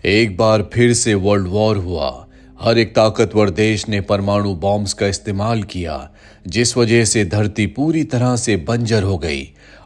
एक बार फिर से वर्ल्ड वॉर हुआ। हर एक ताकतवर देश ने परमाणु बॉम्ब्स का इस्तेमाल किया, जिस वजह से धरती पूरी तरह से बंजर हो गई।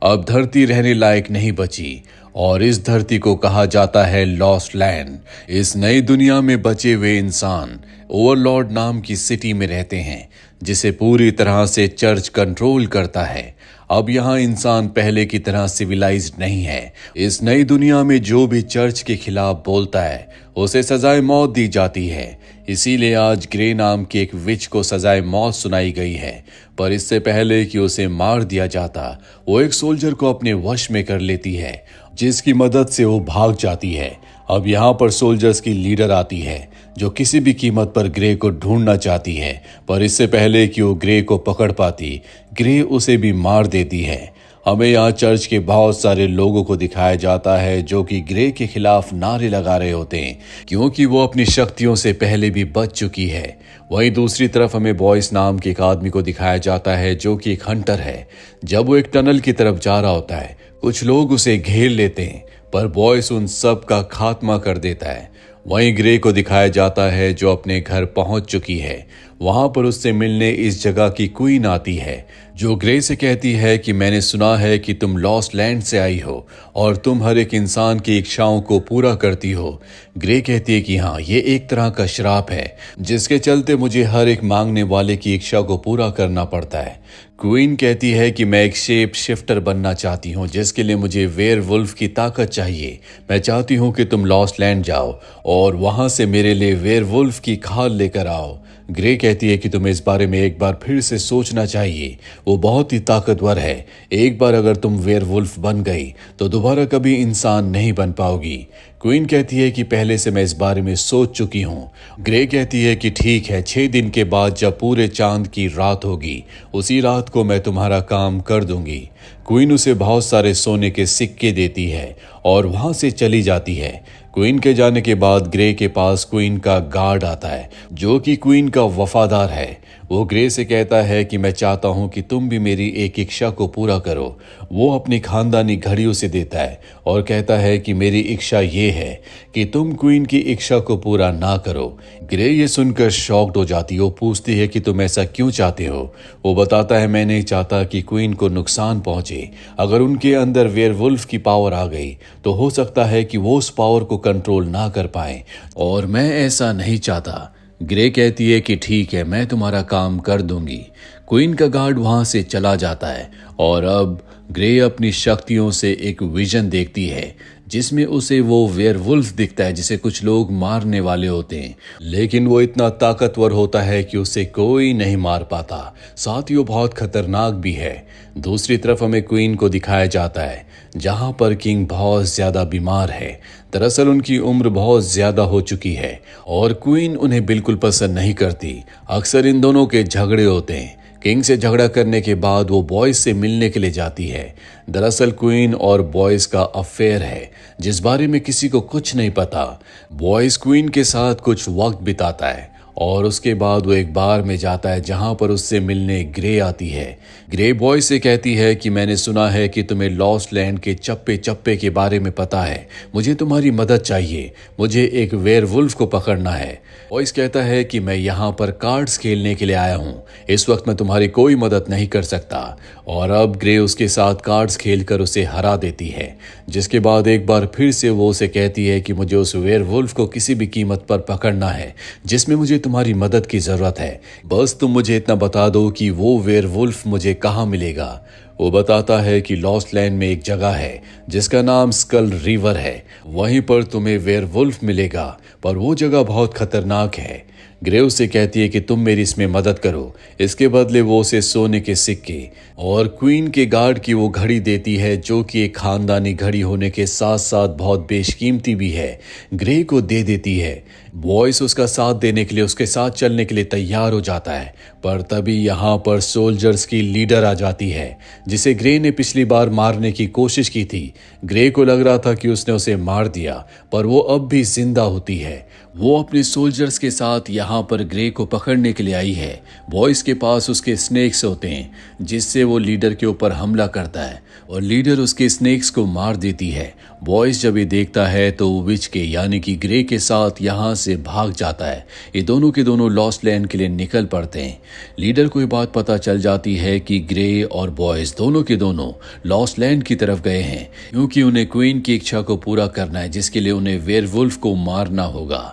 अब धरती रहने लायक नहीं बची और इस धरती को कहा जाता है लॉस्ट लैंड। इस नई दुनिया में बचे हुए इंसान ओवरलॉर्ड नाम की सिटी में रहते हैं, जिसे पूरी तरह से चर्च कंट्रोल करता है। अब यहाँ इंसान पहले की तरह सिविलाइज्ड नहीं है। इस नई दुनिया में जो भी चर्च के खिलाफ बोलता है उसे सजाए मौत दी जाती है। इसीलिए आज ग्रे नाम की एक विच को सजाए मौत सुनाई गई है। पर इससे पहले कि उसे मार दिया जाता, वो एक सोल्जर को अपने वश में कर लेती है, जिसकी मदद से वो भाग जाती है। अब यहाँ पर सोल्जर्स की लीडर आती है, जो किसी भी कीमत पर ग्रे को ढूंढना चाहती है। पर इससे पहले कि वो ग्रे को पकड़ पाती, ग्रे उसे भी मार देती है। हमें यहाँ चर्च के बहुत सारे लोगों को दिखाया जाता है जो कि ग्रे के खिलाफ नारे लगा रहे होते हैं, क्योंकि वो अपनी शक्तियों से पहले भी बच चुकी है। वहीं दूसरी तरफ हमें बॉयस नाम के एक आदमी को दिखाया जाता है जो कि एक हंटर है। जब वो एक टनल की तरफ जा रहा होता है, कुछ लोग उसे घेर लेते हैं, पर बॉयस उन सब का खात्मा कर देता है। वहीं ग्रे को दिखाया जाता है जो अपने घर पहुंच चुकी है। वहां पर उससे मिलने इस जगह की क्वीन आती है, जो ग्रे से कहती है कि मैंने सुना है कि तुम लॉस्ट लैंड से आई हो और तुम हर एक इंसान की इच्छाओं को पूरा करती हो। ग्रे कहती है कि हाँ, ये एक तरह का श्राप है, जिसके चलते मुझे हर एक मांगने वाले की इच्छा को पूरा करना पड़ता है। क्वीन कहती है कि मैं एक शेप शिफ्टर बनना चाहती हूँ, जिसके लिए मुझे वेयरवुल्फ की ताकत चाहिए। मैं चाहती हूँ कि तुम लॉस्ट लैंड जाओ और वहां से मेरे लिए वेयरवुल्फ की खाल लेकर आओ। ग्रे कहती है कि तुम्हें इस बारे में एक बार फिर से सोचना चाहिए। वो बहुत ही ताकतवर है। एक बार अगर तुम वेयरवुल्फ बन गई तो दोबारा कभी इंसान नहीं बन पाओगी। क्वीन कहती है कि पहले से मैं इस बारे में सोच चुकी हूँ। ग्रे कहती है कि ठीक है, 6 दिन के बाद जब पूरे चांद की रात होगी, उसी रात को मैं तुम्हारा काम कर दूंगी। क्वीन उसे बहुत सारे सोने के सिक्के देती है और वहां से चली जाती है। क्वीन के जाने के बाद ग्रे के पास क्वीन का गार्ड आता है, जो कि क्वीन का वफादार है। वो ग्रे से कहता है कि मैं चाहता हूं कि तुम भी मेरी एक इच्छा को पूरा करो। वो अपनी खानदानी घड़ी उसे देता है और कहता है कि मेरी इच्छा ये है कि तुम क्वीन की इच्छा को पूरा ना करो। ग्रे ये सुनकर शॉक्ड हो जाती है। वो पूछती है कि तुम ऐसा क्यों चाहते हो। वो बताता है, मैं नहीं चाहता कि क्वीन को नुकसान पहुंचे। अगर उनके अंदर वेयरवुल्फ की पावर आ गई तो हो सकता है कि वो उस पावर को कंट्रोल ना कर पाए, और मैं ऐसा नहीं चाहता। ग्रे कहती है कि ठीक है, मैं तुम्हारा काम कर दूंगी। क्वीन का गार्ड वहां से चला जाता है और अब ग्रे अपनी शक्तियों से एक विजन देखती है, जिसमें उसे वो वेयरवुल्फ दिखता है जिसे कुछ लोग मारने वाले होते हैं, लेकिन वो इतना ताकतवर होता है कि उसे कोई नहीं मार पाता। साथ ही वो बहुत खतरनाक भी है। दूसरी तरफ हमें क्वीन को दिखाया जाता है, जहां पर किंग बहुत ज्यादा बीमार है। दरअसल उनकी उम्र बहुत ज्यादा हो चुकी है और क्वीन उन्हें बिल्कुल पसंद नहीं करती। अक्सर इन दोनों के झगड़े होते हैं। किंग से झगड़ा करने के बाद वो बॉयज से मिलने के लिए जाती है। दरअसल क्वीन और बॉयज का अफेयर है, जिस बारे में किसी को कुछ नहीं पता। बॉयज क्वीन के साथ कुछ वक्त बिताता है और उसके बाद वो एक बार में जाता है, जहां पर उससे मिलने ग्रे आती है। ग्रे बॉय से कहती है कि मैंने सुना है कि तुम्हें लॉस्ट लैंड के चप्पे चप्पे के बारे में पता है। मुझे तुम्हारी मदद चाहिए। मुझे एक वेयरवुल्फ को पकड़ना है। बॉयस कहता है कि मैं यहाँ पर कार्ड्स खेलने के लिए आया हूँ। इस वक्त मैं तुम्हारी कोई मदद नहीं कर सकता। और अब ग्रे उसके साथ कार्ड्स खेलकर उसे हरा देती है, जिसके बाद एक बार फिर से वो उसे कहती है कि मुझे उस वेयरवुल्फ को किसी भी कीमत पर पकड़ना है, जिसमें मुझे तुम्हारी मदद की जरूरत है। बस तुम मुझे इतना बता दो कि वो वेयरवुल्फ मुझे कहाँ मिलेगा। वो बताता है कि लॉस्ट लैंड में एक जगह है जिसका नाम स्कल रिवर है। वहीं पर तुम्हें वेयरवुल्फ मिलेगा, पर वो जगह बहुत खतरनाक है। ग्रे उससे कहती है कि तुम मेरी इसमें मदद करो। इसके बदले वो उसे सोने के सिक्के और क्वीन के गार्ड की वो घड़ी देती है, जो कि एक खानदानी घड़ी होने के साथ साथ बहुत बेशकीमती भी है। ग्रे को दे देती है। बॉयस उसका साथ देने के लिए, उसके साथ चलने के लिए तैयार हो जाता है। पर तभी यहाँ पर सोल्जर्स की लीडर आ जाती है, जिसे ग्रे ने पिछली बार मारने की कोशिश की थी। ग्रे को लग रहा था कि उसने उसे मार दिया, पर वो अब भी जिंदा होती है। वो अपने सोल्जर्स के साथ यहाँ पर ग्रे को पकड़ने के लिए आई है। बॉयस के पास उसके स्नेक्स होते हैं, जिससे वो लीडर के ऊपर हमला करता है और लीडर उसके स्नेक्स को मार देती है। बॉयज जब ये देखता है तो वो विच के यानी कि ग्रे के साथ यहाँ से भाग जाता है। ये दोनों के दोनों लॉस्ट लैंड के लिए निकल पड़ते हैं। लीडर को ये बात पता चल जाती है कि ग्रे और बॉयज दोनों के दोनों लॉस्ट लैंड की तरफ गए हैं, क्योंकि उन्हें क्वीन की इच्छा को पूरा करना है, जिसके लिए उन्हें वेयरवुल्फ को मारना होगा।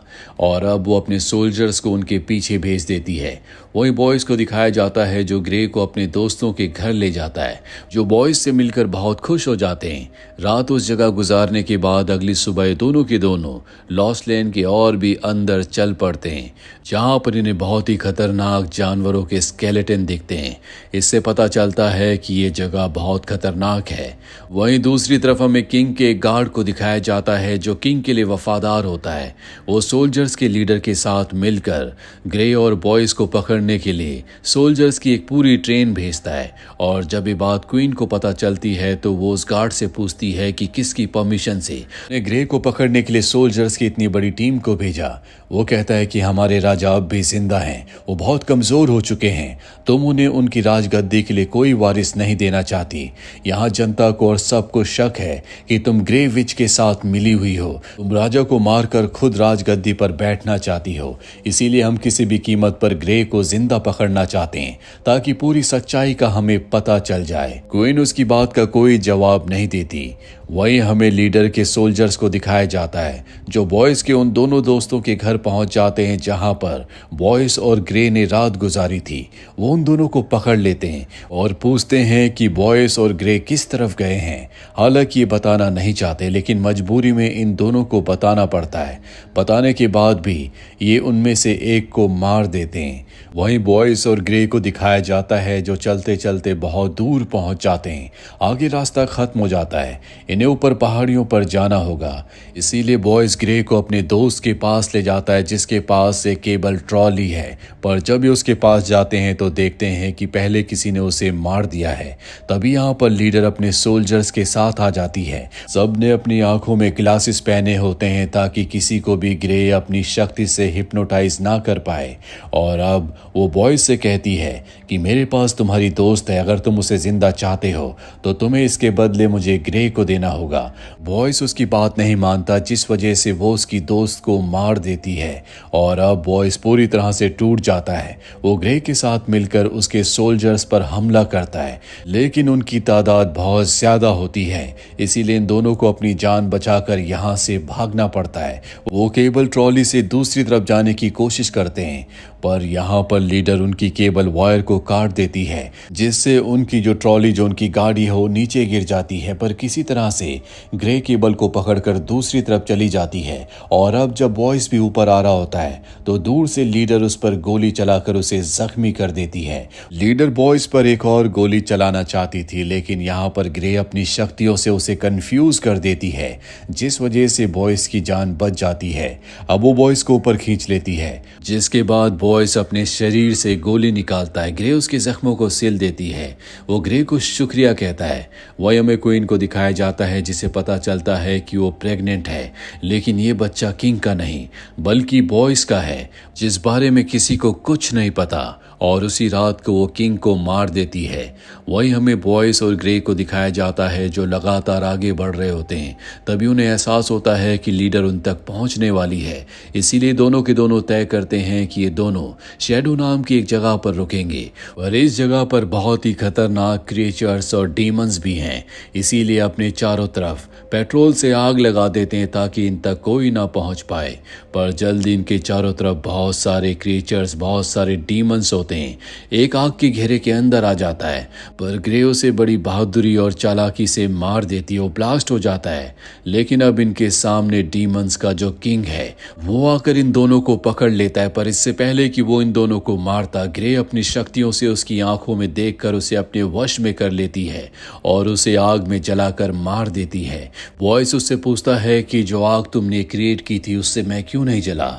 और अब वो अपने सोल्जर्स को उनके पीछे भेज देती है। वहीं बॉयज को दिखाया जाता है जो ग्रे को अपने दोस्तों के घर ले जाता है, जो बॉयज से मिलकर बहुत खुश हो जाते हैं। रात उस जगह गुजारने के बाद अगली सुबह दोनों के दोनों लॉस्ट लैंड के और भी अंदर चल पड़ते हैं, जहां पर इन्हें बहुत ही खतरनाक जानवरों के स्केलेटन दिखते हैं। इससे पता चलता है कि ये जगह बहुत खतरनाक है। वहीं दूसरी तरफ हमें किंग के गार्ड को दिखाया जाता है जो किंग के लिए वफादार होता है। वो सोल्जर्स के लीडर के साथ मिलकर ग्रे और बॉयज को पकड़ने के लिए सोल्जर्स की एक पूरी ट्रेन भेजता है। और जब ये बात क्वीन को पता चलती है तो वो उस गार्ड से पूछती है कि किसकी परमिशन से ने ग्रे को पकड़ने के लिए सोल्जर्स की इतनी बड़ी टीम को भेजा। वो कहता है कि हमारे राजा अब भी जिंदा हैं, वो बहुत कमजोर हो चुके हैं, तुम उन्हें उनकी राजगद्दी के लिए कोई वारिस नहीं देना चाहती। यहाँ जनता को और सबको शक है कि तुम ग्रे विच के साथ मिली हुई हो, तुम राजा को मारकर खुद राजगद्दी पर बैठना चाहती हो। इसीलिए हम किसी भी कीमत पर ग्रे को जिंदा पकड़ना चाहते हैं ताकि पूरी सच्चाई का हमें पता चल जाए। क्वीन उसकी बात का कोई जवाब नहीं देती। वहीं हमें लीडर के सोल्जर्स को दिखाया जाता है जो बॉयज के उन दोनों दोस्तों के घर पहुंच जाते हैं जहां पर बॉयज और ग्रे ने रात गुजारी थी। वो उन दोनों को पकड़ लेते हैं और पूछते हैं कि बॉयज और ग्रे किस तरफ गए हैं। हालांकि ये बताना नहीं चाहते, लेकिन मजबूरी में इन दोनों को बताना पड़ता है। बताने के बाद भी ये उनमें से एक को मार देते हैं। वहीं बॉयज और ग्रे को दिखाया जाता है जो चलते चलते बहुत दूर पहुंच जाते हैं। आगे रास्ता खत्म हो जाता है, इन्हें ऊपर पहाड़ियों पर जाना होगा। इसीलिए बॉयज ग्रे को अपने दोस्त के पास ले जाता है जिसके पास एक केबल ट्रॉली है। पर जब ये उसके पास जाते हैं तो देखते हैं कि पहले किसी ने उसे मार दिया है। तभी यहाँ पर लीडर अपने सोल्जर्स के साथ आ जाती है। सब ने अपनी आंखों में ग्लासेस पहने होते हैं ताकि किसी को भी ग्रे अपनी शक्ति से हिप्नोटाइज ना कर पाए। और अब वो बॉयज से कहती है कि मेरे पास तुम्हारी दोस्त है, अगर तुम उसे जिंदा चाहते हो तो तुम्हें इसके बदले मुझे ग्रे को देना होगा। बॉयज उसकी बात नहीं मानता, जिस वजह से वो उसकी दोस्त को मार देती है। और अब बॉयज पूरी तरह से टूट जाता है। वो ग्रे के साथ मिलकर उसके सोल्जर्स पर हमला करता है, लेकिन उनकी तादाद बहुत ज्यादा होती है। इसीलिए इन दोनों को अपनी जान बचाकर यहाँ से भागना पड़ता है। वो केबल ट्रॉली से दूसरी तरफ जाने की कोशिश करते हैं, पर यहाँ पर लीडर उनकी केबल वायर को काट देती है, जिससे उनकी जो ट्रॉली जो उनकी गाड़ी हो नीचे गिर जाती है। पर किसी तरह से ग्रे केबल को पकड़कर दूसरी तरफ चली जाती है। और अब जब बॉयज भी ऊपर आ रहा होता है तो दूर से लीडर उस पर गोली चलाकर उसे जख्मी कर देती है। लीडर बॉयज पर एक और गोली चलाना चाहती थी, लेकिन यहाँ पर ग्रे अपनी शक्तियों से उसे कंफ्यूज कर देती है, जिस वजह से बॉयज की जान बच जाती है। अब वो बॉयज को ऊपर खींच लेती है, जिसके बाद बॉयज अपने शरीर से गोली निकालता है। ग्रे उसके जख्मों को सिल देती है। वो ग्रे को शुक्रिया कहता है। वही हमें क्वीन को दिखाया जाता है जिसे पता चलता है कि वो प्रेग्नेंट है, लेकिन ये बच्चा किंग का नहीं बल्कि बॉयज का है, जिस बारे में किसी को कुछ नहीं पता। और उसी रात को वो किंग को मार देती है। वही हमें बॉयज और ग्रे को दिखाया जाता है जो लगातार आगे बढ़ रहे होते हैं। तभी उन्हें एहसास होता है कि लीडर उन तक पहुंचने वाली है। इसीलिए दोनों के दोनों तय करते हैं कि ये दोनों शैडो नाम की एक जगह पर रुकेंगे। और इस जगह पर बहुत ही खतरनाक क्रिएचर्स और डीमंस भी हैं। इसीलिए अपने चारों तरफ पेट्रोल से आग लगा देते हैं ताकि इन तक कोई ना पहुंच पाए। पर जल्दी इनके चारों तरफ बहुत सारे क्रिएचर्स, बहुत सारे डीमंस होते हैं। एक आग के घेरे के अंदर आ जाता है, पर ग्रे उसे बड़ी बहादुरी और चालाकी से मार देती है। वो ब्लास्ट हो जाता है, लेकिन अब इनके सामने डीमंस का जो किंग है वो आकर इन दोनों को पकड़ लेता है। पर इससे पहले कि वो इन दोनों को मारता, ग्रे अपनी शक्तियों से उसकी आंखों में देखकर उसे अपने वश में कर लेती है और उसे आग में जलाकर मार देती है। बॉयज उससे पूछता है कि जो आग तुमने क्रिएट की थी उससे मैं क्यों नहीं जला।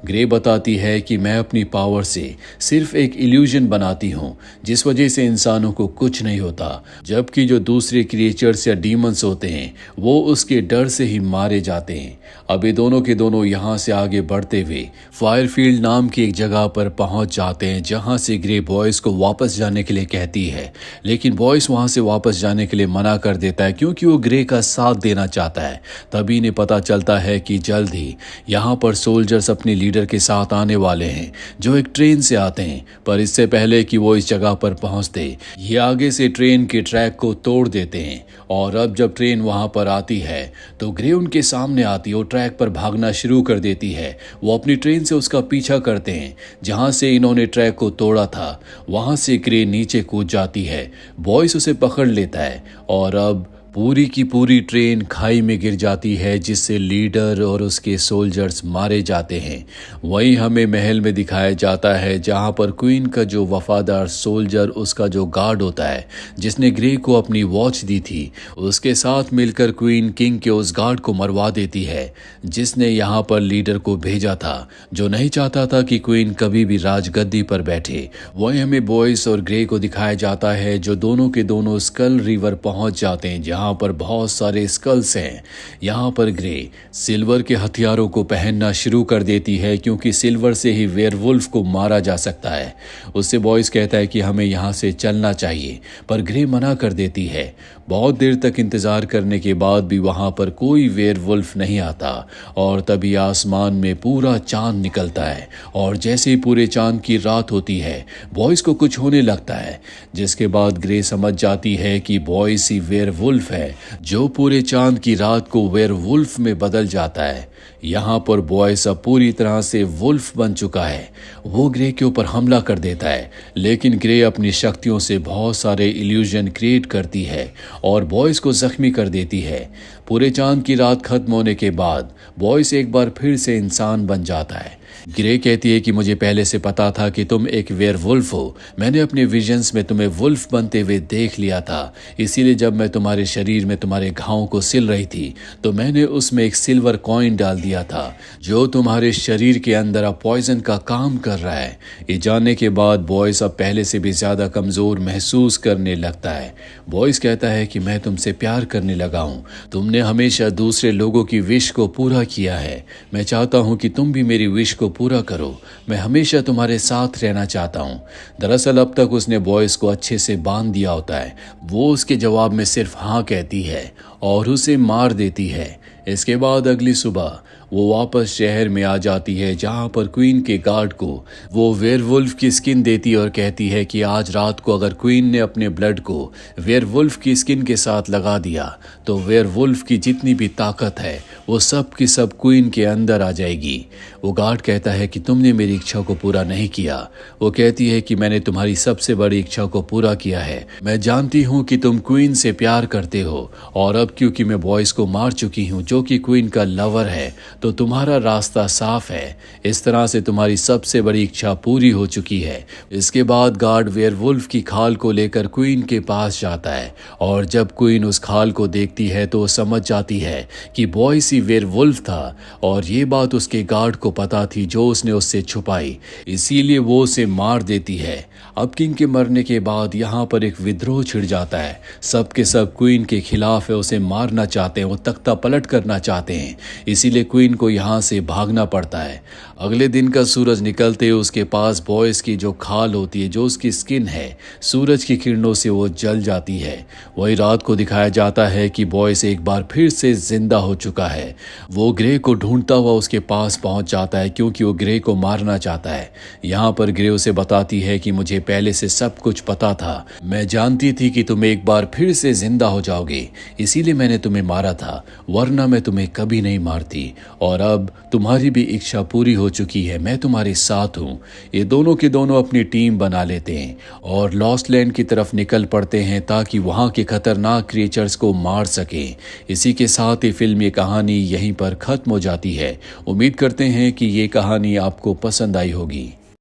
ग्रे बताती है कि मैं अपनी पावर से सिर्फ एक इल्यूजन बनाती हूँ जिस वजह से इंसानों को कुछ नहीं होता, जबकि जो दूसरे क्रिएचर्स या डीमंस होते हैं वो उसके डर से ही मारे जाते हैं। अब ये दोनों के दोनों यहाँ से आगे बढ़ते हुए फायरफील्ड नाम की एक जगह पर पहुंच जाते हैं, जहां से ग्रे बॉयज को वापस जाने के लिए कहती है, लेकिन बॉयज वहां से वापस जाने के लिए मना कर देता है क्योंकि वो ग्रे का साथ देना चाहता है। तभी इन्हें पता चलता है कि जल्द ही यहाँ पर सोल्जर्स अपने लीडर के साथ आने वाले हैं जो एक ट्रेन से आते हैं। पर इससे पहले कि वो इस जगह पर पहुंचते ये आगे से ट्रेन के ट्रैक को तोड़ देते हैं और अब जब ट्रेन वहां पर आती है तो ग्रे उनके सामने आती है और ट्रैक पर भागना शुरू कर देती है। वो अपनी ट्रेन से उसका पीछा करते हैं। जहां से इन्होंने ट्रैक को तोड़ा था वहां से ग्रे नीचे कूद जाती है। बॉयस उसे पकड़ लेता है और अब पूरी की पूरी ट्रेन खाई में गिर जाती है, जिससे लीडर और उसके सोल्जर्स मारे जाते हैं। वहीं हमें महल में दिखाया जाता है जहां पर क्वीन का जो वफादार सोल्जर, उसका जो गार्ड होता है जिसने ग्रे को अपनी वॉच दी थी, उसके साथ मिलकर क्वीन किंग के उस गार्ड को मरवा देती है जिसने यहाँ पर लीडर को भेजा था, जो नहीं चाहता था कि क्वीन कभी भी राजगद्दी पर बैठे। वहीं हमें बॉयस और ग्रे को दिखाया जाता है जो दोनों के दोनों स्कल रिवर पहुंच जाते हैं यहाँ पर बहुत सारे स्कल्स हैं। यहाँ पर ग्रे सिल्वर के हथियारों को पहनना शुरू कर देती है क्योंकि सिल्वर से ही वेयरवुल्फ को मारा जा सकता है। उससे बॉयस कहता है कि हमें यहाँ से चलना चाहिए, पर ग्रे मना कर देती है। बहुत देर तक इंतजार करने के बाद भी वहां पर कोई वेयरवुल्फ नहीं आता और तभी आसमान में पूरा चांद निकलता है और जैसे ही पूरे चांद की रात होती है बॉयस को कुछ होने लगता है, जिसके बाद ग्रे समझ जाती है कि बॉयस ही वेयरवुल्फ है जो पूरे चांद की रात को वेयरवुल्फ में बदल जाता है। यहाँ पर बॉयस अब पूरी तरह से वुल्फ बन चुका है। वो ग्रे के ऊपर हमला कर देता है, लेकिन ग्रे अपनी शक्तियों से बहुत सारे इल्यूजन क्रिएट करती है और बॉयस को जख्मी कर देती है। पूरे चांद की रात खत्म होने के बाद बॉयस एक बार फिर से इंसान बन जाता है। ग्रे कहती है कि मुझे पहले से पता था कि तुम एक वेयरवुल्फ हो। मैंने अपने विजन्स में तुम्हें वुल्फ बनते हुए देख लिया था, इसीलिए जब मैं तुम्हारे शरीर में तुम्हारे घावों को सिल रही थी तो मैंने उसमें एक सिल्वर कॉइन डाल दिया था जो तुम्हारे शरीर के अंदर अब पॉइजन का काम कर रहा है। ये जानने के बाद बॉयस अब पहले से भी ज्यादा कमजोर महसूस करने लगता है। बॉयस कहता है कि मैं तुमसे प्यार करने लगा हूँ। तुमने हमेशा दूसरे लोगों की विश को पूरा किया है। मैं चाहता हूँ कि तुम भी मेरी विश को पूरा करो। मैं हमेशा तुम्हारे साथ रहना चाहता हूँ। दरअसल अब तक उसने बॉयस को अच्छे से बांध दिया होता है। वो उसके जवाब में सिर्फ हाँ कहती है और उसे मार देती है। इसके बाद अगली सुबह वो वापस शहर में आ जाती है जहां पर क्वीन के गार्ड को वो वेयरवुल्फ की स्किन देती है और कहती है कि आज रात को अगर क्वीन ने अपने ब्लड को वेयरवुल्फ की स्किन के साथ लगा दिया तो वेयरवुल्फ की जितनी भी ताकत है वो सब की सब क्वीन के अंदर आ जाएगी। वो गार्ड कहता है कि तुमने मेरी इच्छा को पूरा नहीं किया। वो कहती है कि मैंने तुम्हारी सबसे बड़ी इच्छा को पूरा किया है। मैं जानती हूँ कि तुम क्वीन से प्यार करते हो और अब क्योंकि मैं बॉयस को मार चुकी हूँ जो कि क्वीन का लवर है तो तुम्हारा रास्ता साफ है। इस तरह से तुम्हारी सबसे बड़ी इच्छा पूरी हो चुकी है। इसके बाद गार्ड वेयरवुल्फ की खाल को लेकर क्वीन के पास जाता है और जब क्वीन उस खाल को देखती है तो समझ जाती है कि बॉयस ही वेयरवुल्फ था और ये बात उसके गार्ड को पता थी जो उसने उससे छुपाई, इसीलिए वो उसे मार देती है। अब किंग के मरने के बाद यहाँ पर एक विद्रोह छिड़ जाता है। सब के सब क्वीन के खिलाफ है, उसे मारना चाहते हैं, वो तख्ता पलट करना चाहते हैं, इसीलिए क्वीन को यहाँ से भागना पड़ता है। अगले दिन का सूरज निकलते ही उसके पास बॉयस की जो खाल होती है, जो उसकी स्किन है, सूरज की किरणों से वो जल जाती है। वही रात को दिखाया जाता है कि बॉयस एक बार फिर से जिंदा हो चुका है। वो ग्रे को ढूंढता हुआ उसके पास पहुंच जाता है क्योंकि वो ग्रे को मारना चाहता है। यहाँ पर ग्रे उसे बताती है कि मुझे पहले से सब कुछ पता था। मैं जानती थी कि तुम एक बार फिर से जिंदा हो जाओगे, इसीलिए मैंने तुम्हें मारा था, वरना मैं तुम्हें कभी नहीं मारती। और अब तुम्हारी भी इच्छा पूरी हो चुकी है, मैं तुम्हारे साथ हूँ। ये दोनों के दोनों अपनी टीम बना लेते हैं और लॉस्ट लैंड की तरफ निकल पड़ते हैं ताकि वहाँ के खतरनाक क्रिएचर्स को मार सकें। इसी के साथ ही फिल्म ये कहानी यहीं पर खत्म हो जाती है। उम्मीद करते हैं कि ये कहानी आपको पसंद आई होगी।